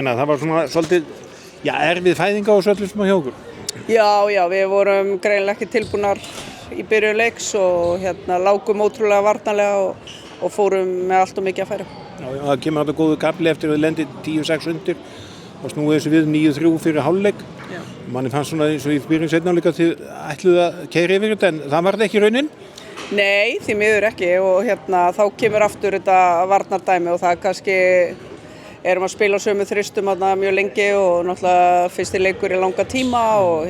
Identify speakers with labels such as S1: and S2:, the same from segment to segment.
S1: Þannig að það var svona svolítið, erfið fæðing á þessu öllu sem hjá okkur.
S2: Já, við vorum greinilega ekki tilbúnar í byrjun leiks og lágum ótrúlega varnarlega og fórum með allt og mikið að færa.
S1: Já, það kemur alltaf góðu kapli eftir að við lendið 10-6 undir og snúið þessu við 9-3 fyrir hálfleik. Manni fannst svona eins og í byrjun seinna áleika þið ætluðu að keyra yfir þetta en það var þetta ekki raunin?
S2: Nei, því miður ekki og þá kemur aftur þetta varnardæmi og það kannski erum að spila á sömu þristum mjög lengi og náttúrulega fyrsti leikur í langa tíma og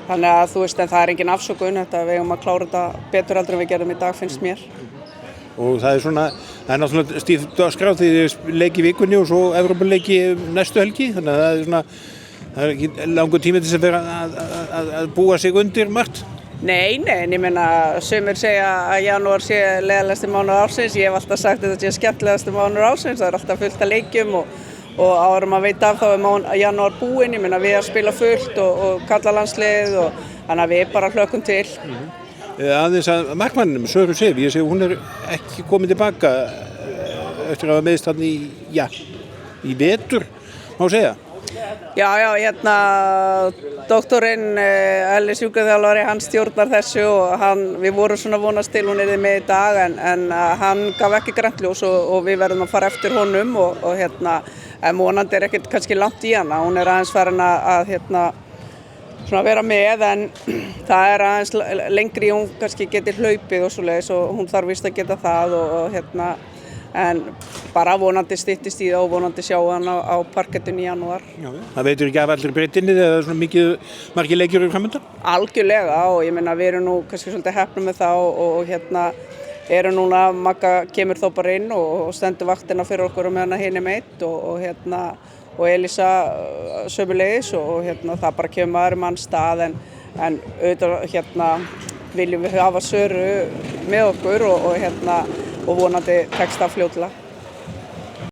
S2: þannig að þú veist en það er engin afsökun við eigum að klára þetta betur heldur en við gerðum í dag finnst mér.
S1: Og það er náttúrulega stíf dagskrá því þið leiki vikunni og svo Evrópuleiki næstu helgi þannig að það er ekki langur tími til þess að vera að búa sig undir margt.
S2: Nei, en ég meina sumir segja að janúar sé leiðilegasti mánuður ársins, ég hef alltaf sagt að þetta sé skemmtilegasti mánuður ársins, það er alltaf fullt af leikjum og árum að veita af þá er janúar búinn, ég meina við að spila fullt og kalla landslið og þannig að við bara hlökkum til.
S1: Aðeins að markmanninum, Söru Sif, ég segi hún er ekki komin tilbaka eftir að hafa meiðst hann í vetur, má segja.
S2: Já, doktorinn Elli sjúkraþjálfari, hann stjórnar þessu og við vorum svona vonast til hún yrði með í dag en hann gaf ekki grænt ljós og við verðum að fara eftir honum og en vonandi er ekkert kannski langt í hana, hún er aðeins farin að svona vera með en það er aðeins lengri hún kannski geti hlaupið og svoleiðis og hún þarf víst að geta það og en bara vonandi styttist í það og vonandi sjá hann á parkettinu í janúar. Já,
S1: það veitur ekki af allir breytinni þegar það er svona margir leikjur eru framöndan?
S2: Algjörlega og ég meina við erum nú kannski svolítið heppnir með það og erum núna, Magga kemur þó bara inn og stendur vaktina fyrir okkur og meðan hinn er meidd og Elísa sömuleiðis og það bara kemur maður mann stað en auðvitað viljum við hafa Söru með okkur og vonandi tekst það fljótlega.